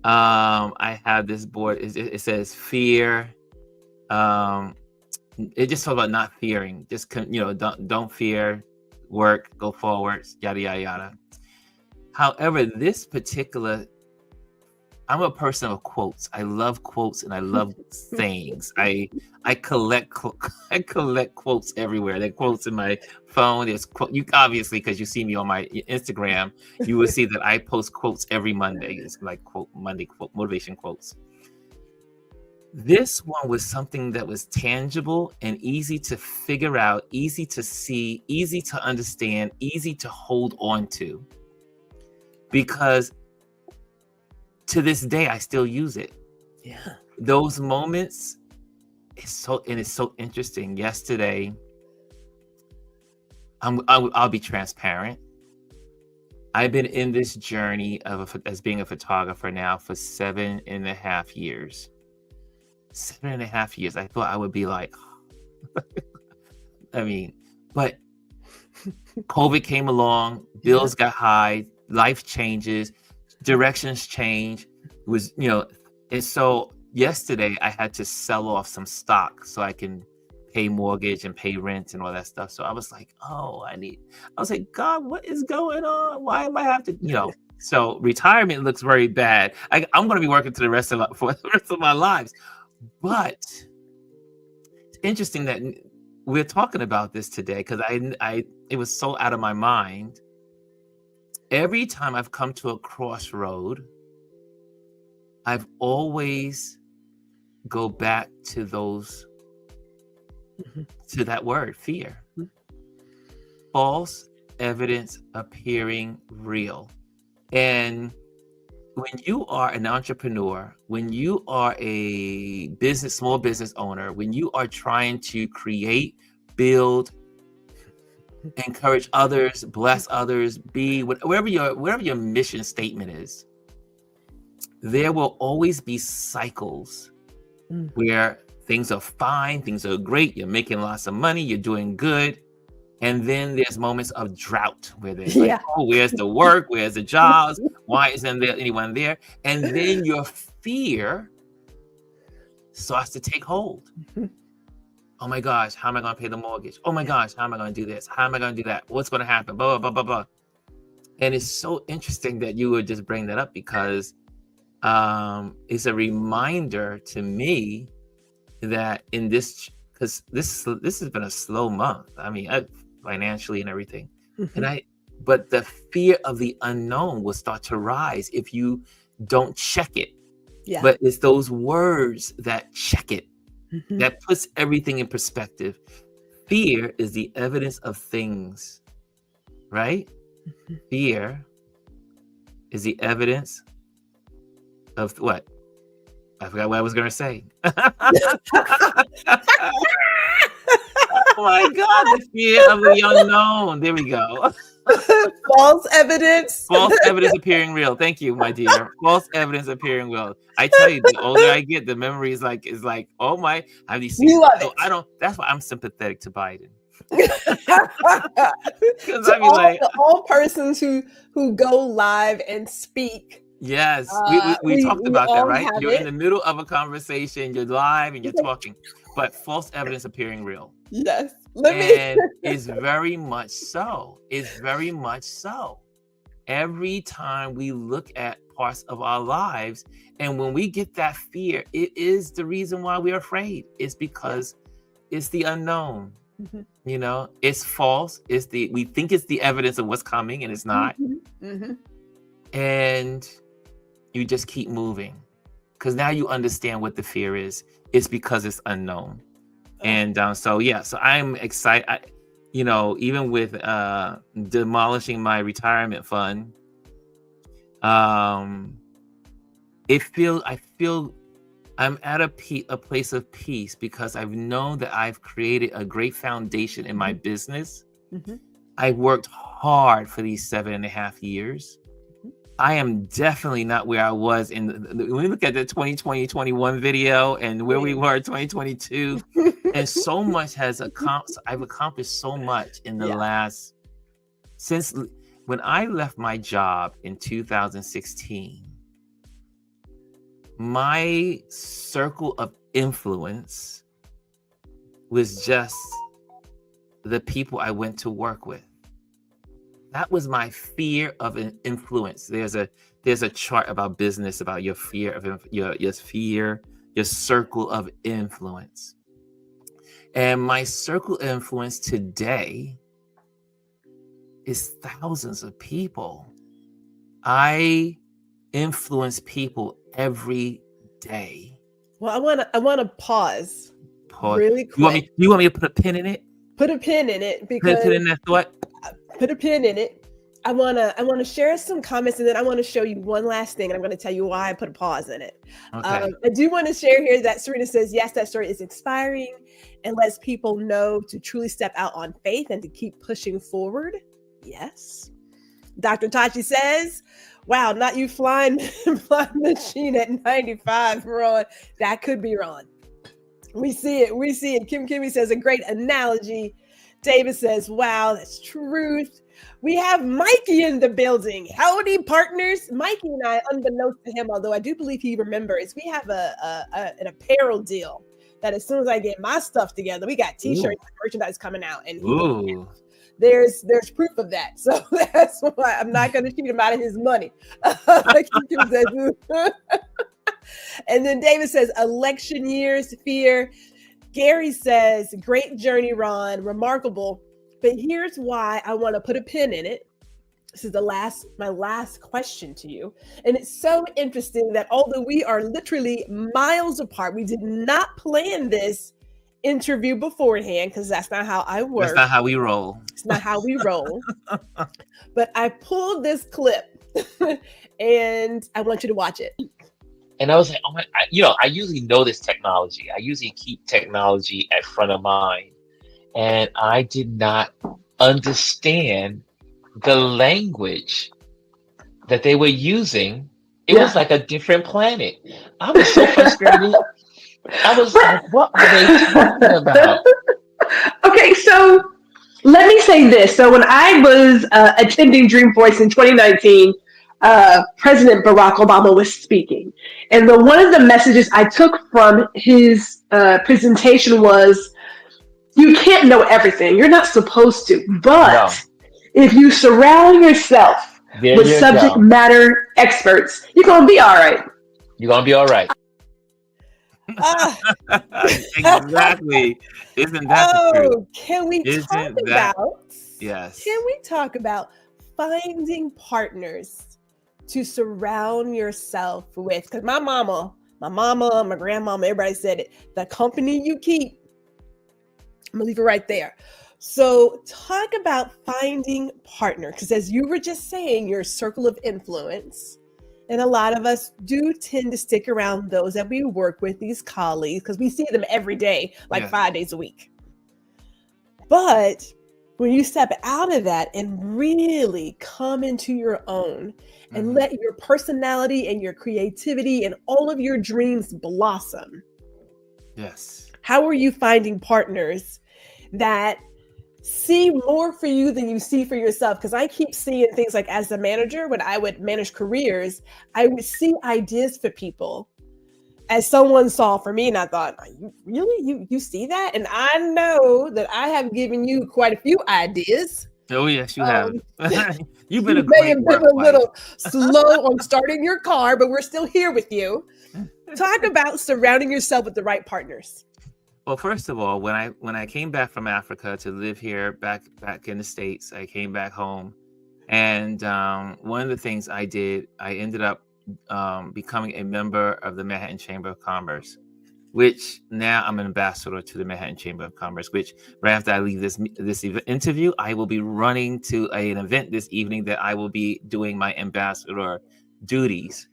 I have this board. It says fear. It just talks about not fearing. Just don't fear. Work. Go forward. Yada yada yada. However, this particular, I'm a person of quotes. I love quotes and I love sayings. I collect quotes everywhere. There are quotes in my phone. There's you obviously, because you see me on my Instagram, you will see that I post quotes every Monday. It's like Monday motivation quotes. This one was something that was tangible and easy to figure out, easy to see, easy to understand, easy to hold on to. Because to this day, I still use it. Yeah. Those moments, it's so interesting. Yesterday, I'll be transparent. I've been in this journey as being a photographer now for 7.5 years. 7.5 years. I thought I would be like, but COVID came along, bills got high, life changes, directions change. It was, and so yesterday I had to sell off some stock so I can pay mortgage and pay rent and all that stuff. So I was like, I was like, God, what is going on? Why am I have to, so retirement looks very bad. I'm going to be working for the rest of my lives. But it's interesting that we're talking about this today, because it was so out of my mind. Every time I've come to a crossroad, I've always go back to to that word, fear. False evidence appearing real. And when you are an entrepreneur, when you are a small business owner, when you are trying to create, build, encourage others, bless others, be wherever your mission statement is, there will always be cycles where things are fine, things are great, you're making lots of money, you're doing good. And then there's moments of drought where there's like, where's the work? Where's the jobs? Why isn't there anyone there? And then your fear starts to take hold. Oh my gosh, how am I going to pay the mortgage? Oh my gosh, how am I going to do this? How am I going to do that? What's going to happen? Blah, blah, blah, blah, blah. And it's so interesting that you would just bring that up, because it's a reminder to me that in this, because this has been a slow month. Financially and everything. But the fear of the unknown will start to rise if you don't check it. Yeah. But it's those words that check it, that puts everything in perspective. Fear is the evidence of things, right? Fear is the evidence of what? I forgot what I was going to say. Oh my God, the fear of the unknown. There we go. False evidence. False evidence appearing real. Thank you, my dear. False evidence appearing real. I tell you, the older I get, the memory is like, oh my, have you seen? You love it. That's why I'm sympathetic to Biden. Because all persons who go live and speak. Yes, we talked about that, right? You're in the middle of a conversation, you're live and you're talking, but false evidence appearing real. Yes. And it's very much so. It's very much so. Every time we look at parts of our lives, and when we get that fear, it is the reason why we're afraid. It's because it's the unknown. It's false. We think it's the evidence of what's coming, and it's not. And you just keep moving, because now you understand what the fear is. It's because it's unknown. And so I'm excited. Even with demolishing my retirement fund, I feel I'm at a place of peace, because I've known that I've created a great foundation in my business. I worked hard for these 7.5 years, I am definitely not where I was when we look at the 2020-21 video and where we were in 2022, and so much I've accomplished so much in the last, since when I left my job in 2016, my circle of influence was just the people I went to work with. That was my fear of an influence. There's a chart about business, about your fear of your circle of influence. And my circle of influence today is thousands of people. I influence people every day. Well, I want to pause. Really quick. You want me to put a pin in it? Put a pin in it, because put a pin in that thought. Put a pin in it. I wanna share some comments, and then I want to show you one last thing, and I'm going to tell you why I put a pause in it. Okay. I do want to share here that Serena says, yes, that story is inspiring and lets people know to truly step out on faith and to keep pushing forward. Yes. Dr. Tachi says, wow, not you flying machine at 95, Ron. That could be Ron. We see it. Kim Kimmy says, a great analogy. David says, wow, that's truth. We have Mikey in the building. Howdy, partners. Mikey and I, unbeknownst to him, although I do believe he remembers, we have an apparel deal that as soon as I get my stuff together, we got t-shirts and merchandise coming out. And there's proof of that. So that's why I'm not going to cheat him out of his money. And then David says, election years, fear. Gary says, great journey, Ron, remarkable. But here's why I want to put a pin in it. This is my last question to you. And it's so interesting that although we are literally miles apart, we did not plan this interview beforehand, because that's not how I work. That's not how we roll. It's not how we roll. But I pulled this clip and I want you to watch it. And I was like, oh my, I usually know this technology. I usually keep technology at front of mind. And I did not understand the language that they were using. It was like a different planet. I was so frustrated. I was like, what are they talking about? Okay, so let me say this. So when I was attending Dreamforce in 2019, President Barack Obama was speaking. And one of the messages I took from his presentation was, you can't know everything. You're not supposed to. But if you surround yourself with subject matter experts, you're going to be all right. You're going to be all right. Exactly. Isn't that the truth? Can we talk about finding partners to surround yourself with? Because my mama, my grandmama, everybody said it. The company you keep, I'm gonna leave it right there. So talk about finding partner, because as you were just saying, your circle of influence, and a lot of us do tend to stick around those that we work with, these colleagues, because we see them every day, like 5 days a week. But when you step out of that and really come into your own and let your personality and your creativity and all of your dreams blossom. Yes. How are you finding partners that see more for you than you see for yourself? Because I keep seeing things like, as a manager, when I would manage careers, I would see ideas for people as someone saw for me. And I thought, you see that? And I know that I have given you quite a few ideas. Oh, yes, you have. You've been may have been a little slow on starting your car, but we're still here with you. Talk about surrounding yourself with the right partners. Well, first of all, when I came back from Africa to live here back in the States, I came back home, and one of the things I did, I ended up becoming a member of the Manhattan Chamber of Commerce, which now I'm an ambassador to the Manhattan Chamber of Commerce, which right after I leave this interview, I will be running to an event this evening that I will be doing my ambassador duties.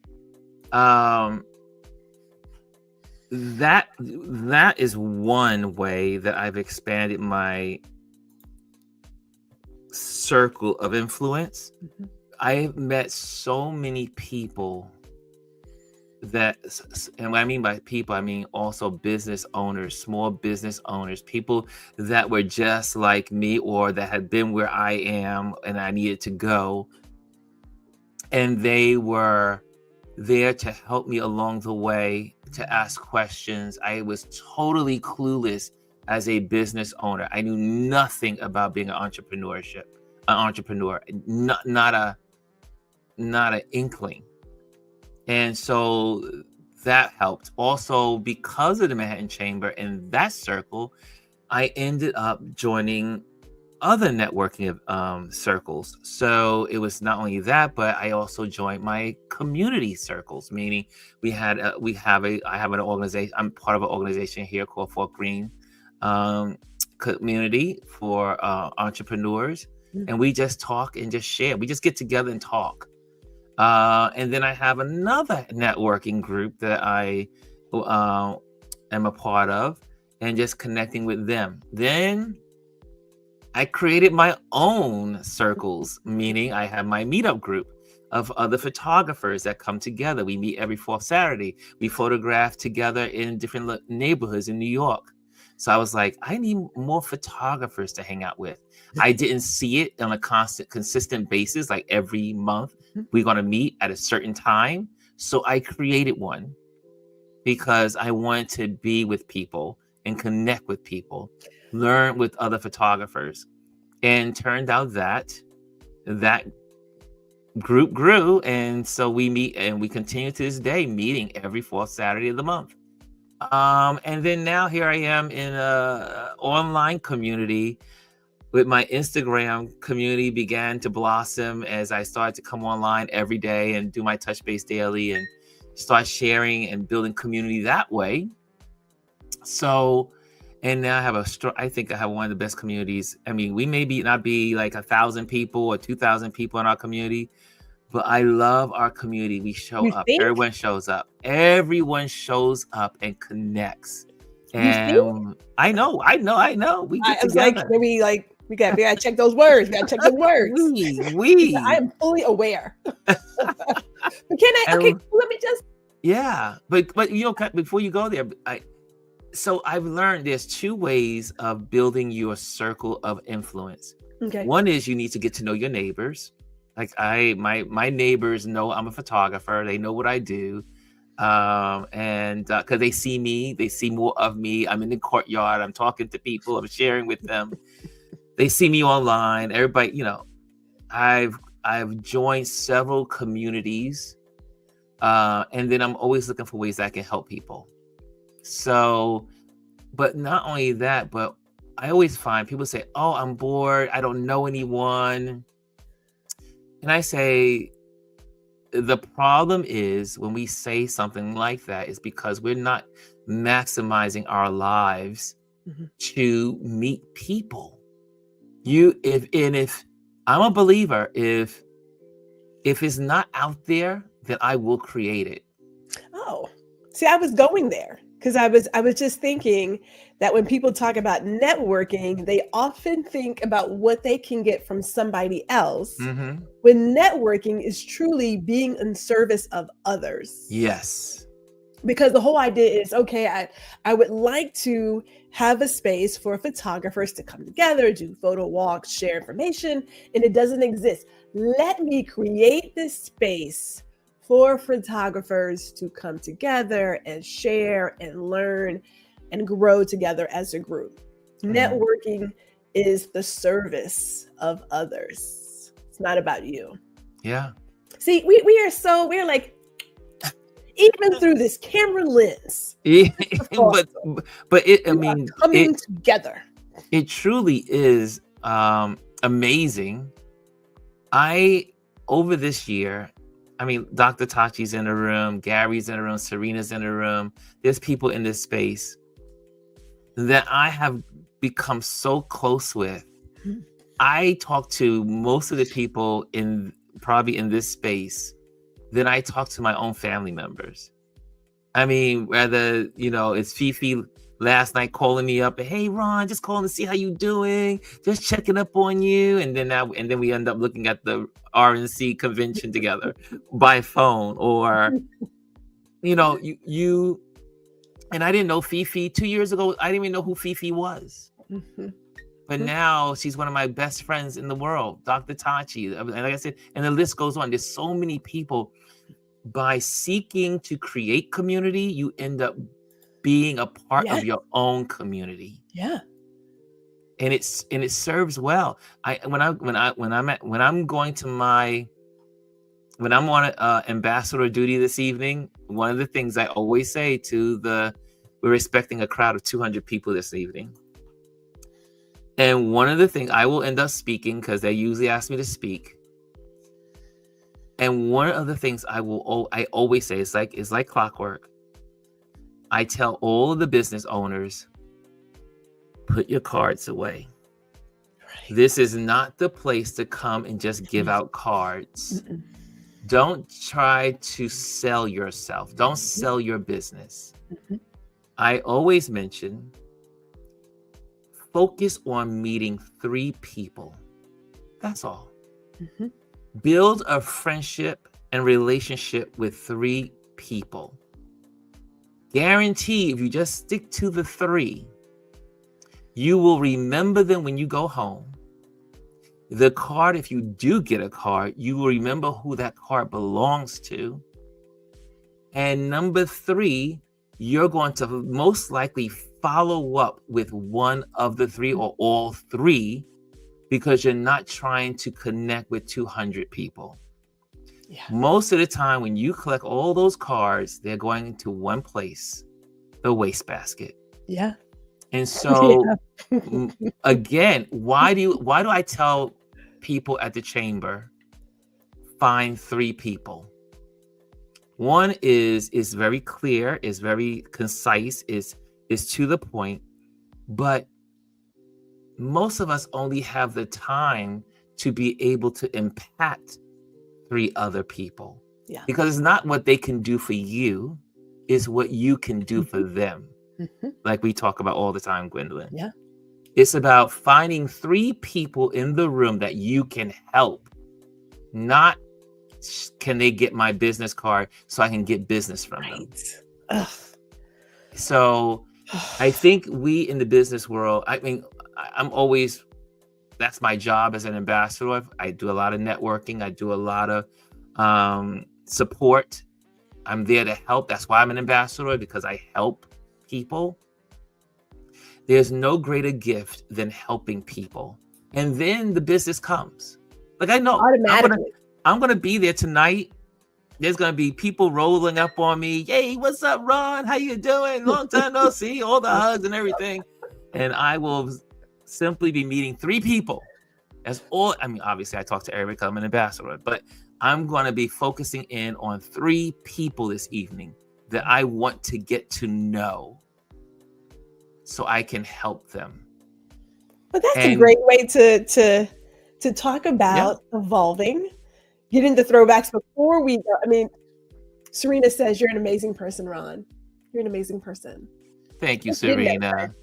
That is one way that I've expanded my circle of influence. I've met so many people that, and what I mean by people, I mean also business owners, small business owners, people that were just like me or that had been where I am and I needed to go. And they were there to help me along the way, to ask questions. I was totally clueless as a business owner. I knew nothing about being an entrepreneur, not an inkling. And so that helped. Also, because of the Manhattan Chamber and that circle, I ended up joining other networking circles. So it was not only that, but I also joined my community circles, meaning I have an organization. I'm part of an organization here called Fort Greene Community for Entrepreneurs. And we just talk and just share. We just get together and talk. And then I have another networking group that I am a part of, and just connecting with them. Then I created my own circles, meaning I have my meetup group of other photographers that come together. We meet every fourth Saturday. We photograph together in different neighborhoods in New York. So I was like, I need more photographers to hang out with. I didn't see it on a consistent basis, like every month we're going to meet at a certain time. So I created one because I wanted to be with people and connect with people, learn with other photographers. And turned out that group grew. And so we meet and we continue to this day, meeting every fourth Saturday of the month. And then now here I am in a online community with my Instagram community began to blossom as I started to come online every day and do my touch base daily and start sharing and building community that way. So, and now I think I have one of the best communities. I mean, we may not be like 1,000 people or 2,000 people in our community, but I love our community. We show up. Everyone shows up. Everyone shows up and connects. And I know. We get together. We gotta check those words. We gotta check those words. We. I am fully aware. But let me just. Yeah, but before you go there, so I've learned there's two ways of building your circle of influence. Okay. One is you need to get to know your neighbors. Like my neighbors know I'm a photographer. They know what I do. And because they see me, they see more of me. I'm in the courtyard. I'm talking to people. I'm sharing with them. They see me online. Everybody, I've joined several communities. And then I'm always looking for ways I can help people. So, but not only that, but I always find people say, oh, I'm bored. I don't know anyone. And I say, the problem is when we say something like that is because we're not maximizing our lives to meet people. If I'm a believer, if it's not out there, then I will create it. Oh, see, I was going there because I was just thinking that when people talk about networking, they often think about what they can get from somebody else. When networking is truly being in service of others. Yes. Because the whole idea is, okay, I would like to have a space for photographers to come together, do photo walks, share information, and it doesn't exist. Let me create this space for photographers to come together and share and learn and grow together as a group. Networking is the service of others. It's not about you. Yeah. See, we're like, even through this camera lens. but coming together. It truly is amazing. Over this year, Dr. Tachi's in the room, Gary's in the room, Serena's in the room. There's people in this space that I have become so close with. I talk to most of the people probably in this space than I talk to my own family members. Whether, it's Fifi last night calling me up and, hey Ron, just calling to see how you doing, just checking up on you. And then we end up looking at the RNC convention together by phone. Or you and I didn't know Fifi 2 years ago. I didn't even know who Fifi was. Mm-hmm. But now she's one of my best friends in the world, Dr. Tachi. And like I said, and the list goes on. There's so many people. By seeking to create community, you end up being a part of your own community. Yeah. And it serves well. When I'm on ambassador duty this evening, one of the things I always say we're expecting a crowd of 200 people this evening. And one of the things I will end up speaking, because they usually ask me to speak. And one of the things I always say, it's like clockwork. I tell all of the business owners, put your cards away. Right. This is not the place to come and just give out cards. Mm-mm. Don't try to sell yourself. Don't sell your business. Mm-hmm. I always mention, focus on meeting 3 people. That's all. Mm-hmm. Build a friendship and relationship with 3 people. Guarantee if you just stick to the 3, you will remember them when you go home. The card, if you do get a card, you will remember who that card belongs to. And number 3, you're going to most likely follow up with one of the 3 or all 3, because you're not trying to connect with 200 people. Yeah. Most of the time when you collect all those cards, they're going to one place, the wastebasket. Yeah. And so again, why do I tell people at the chamber, find 3 people? One is very clear, is very concise, is to the point, but most of us only have the time to be able to impact 3 other people. Yeah. Because it's not what they can do for you, it's what you can do for them. Mm-hmm. Like we talk about all the time, Gwendolyn. Yeah. It's about finding 3 people in the room that you can help. Not can they get my business card so I can get business from them. Ugh. So I think we in the business world, that's my job as an ambassador. I do a lot of networking. I do a lot of support. I'm there to help. That's why I'm an ambassador, because I help people. There's no greater gift than helping people. And then the business comes. Like I know I'm going to be there tonight. There's going to be people rolling up on me. Hey, what's up, Ron? How you doing? Long time no see. All the hugs and everything. And I will simply be meeting 3 people. That's all. I mean, obviously I talk to everybody because I'm an ambassador, but I'm going to be focusing in on 3 people this evening that I want to get to know so I can help them. But that's a great way to talk about evolving, get into throwbacks before we go. I mean, Serena says you're an amazing person, Ron. You're an amazing person. Thank you, Serena.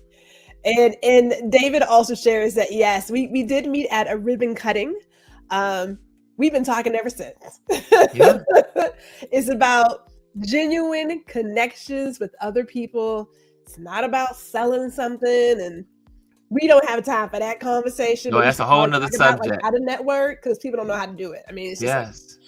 And David also shares that, yes, we did meet at a ribbon cutting. We've been talking ever since. Yeah. It's about genuine connections with other people. It's not about selling something, and we don't have time for that conversation. No, that's a whole nother subject. How to network, because people don't know how to do it. I mean, it's just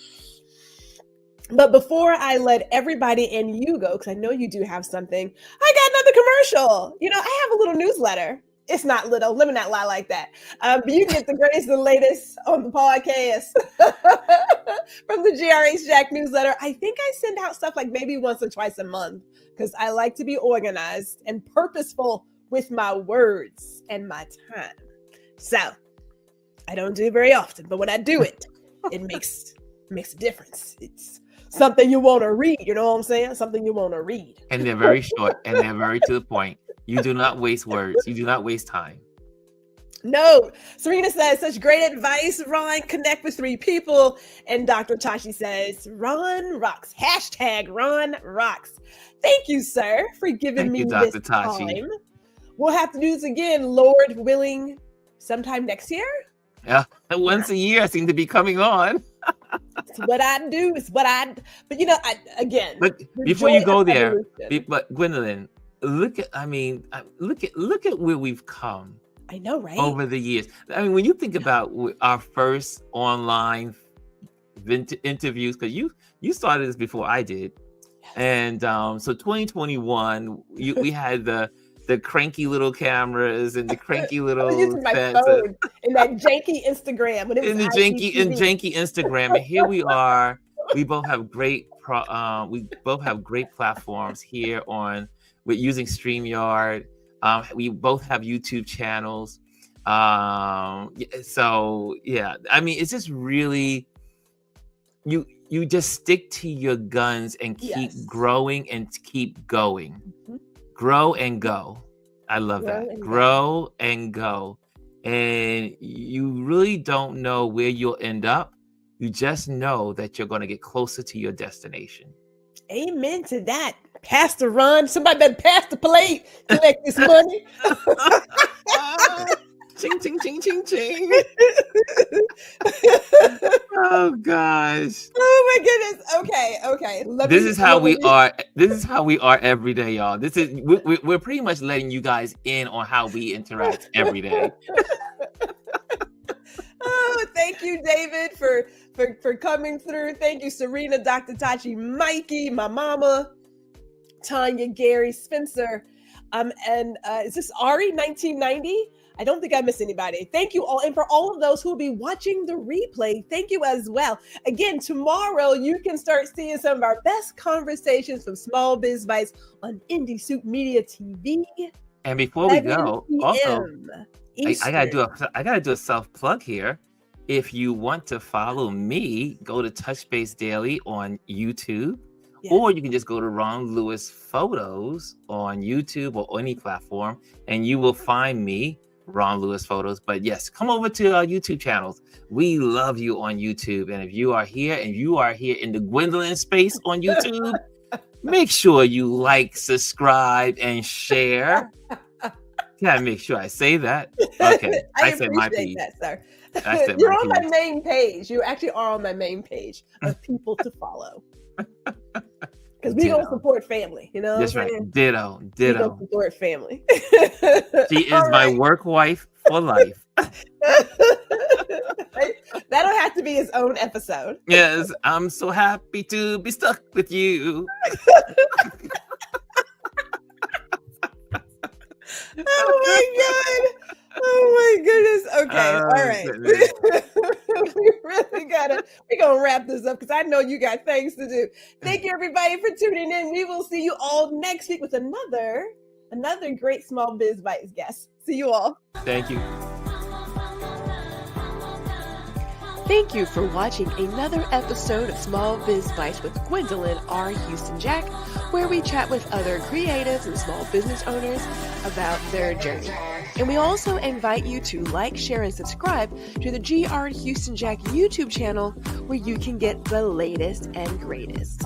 but before I let everybody and you go, because I know you do have something, I got another commercial. I have a little newsletter. It's not little. Let me not lie like that. But you get the greatest and latest on the podcast from the 𝐁𝐿𝐴𝐺𝐿 newsletter. I think I send out stuff like maybe once or twice a month, because I like to be organized and purposeful with my words and my time. So I don't do it very often, but when I do it, it makes a difference. It's something you want to read. You know what I'm saying? Something you want to read. And they're very short and they're very to the point. You do not waste words. You do not waste time. No, Serena says, such great advice, Ron. Connect with 3 people. And Dr. Tachi says, Ron rocks. Hashtag Ron rocks. Thank you, sir, for giving me Dr. this Tachi. time. We'll have to do this again, Lord willing, sometime next year. Yeah, once a year I seem to be coming on. It's what I do. It's what I. But again. But before you go there, but Gwendolyn, look at where we've come. I know, right? Over the years. I mean, when you think about our first online interviews, because you started this before I did, and so 2021, we had the cranky little cameras and the cranky little my phone and that janky Instagram. When it was and the janky Instagram, and here we are. We both have great platforms here with using StreamYard. We both have YouTube channels. So yeah, I mean, it's just really, you just stick to your guns and keep growing and keep going. Mm-hmm. Grow and go. I love that. Grow and go. And you really don't know where you'll end up. You just know that you're going to get closer to your destination. Amen to that. Pastor Ron, somebody better pass the plate, collect this money. Ching, ching, ching, ching, ching. Oh, gosh. Oh, my goodness. Okay. This is how we are every day, y'all. We're pretty much letting you guys in on how we interact every day. Oh, thank you, David, for coming through. Thank you, Serena, Dr. Tachi, Mikey, my mama, Tanya, Gary, Spencer, and is this Ari 1990? I don't think I missed anybody. Thank you all. And for all of those who will be watching the replay, thank you as well. Again, tomorrow you can start seeing some of our best conversations from Small Biz Bites on Indie Soup Media TV. And before we go, also, I gotta do a self-plug here. If you want to follow me, go to Touch Base Daily on YouTube. Yes. Or you can just go to RonLouis Photos on YouTube or any platform, and you will find me, RonLouis Photos. But yes, come over to our YouTube channels. We love you on YouTube. And if you are here in the Gwendolyn space on YouTube, make sure you like, subscribe, and share. Yeah, make sure I say that. Okay, I said my piece. That, sir. You're on my main page. You actually are on my main page of people to follow. Because we don't support family, you know? That's right. Ditto. We don't support family. She is my work wife for life. That'll have to be his own episode. Yes, I'm so happy to be stuck with you. Oh my goodness. Okay. All right. We're gonna wrap this up because I know you got things to do. Thank you everybody for tuning in. We will see you all next week with another great Small Biz Bites guest. See you all. Thank you. Thank you for watching another episode of Small Biz Bites with Gwendolyn R. 𝐁𝐮𝐢𝐥𝐝, where we chat with other creatives and small business owners about their journey. And we also invite you to like, share, and subscribe to the 𝐁𝐿 𝐁𝐿𝐿 YouTube channel, where you can get the latest and greatest.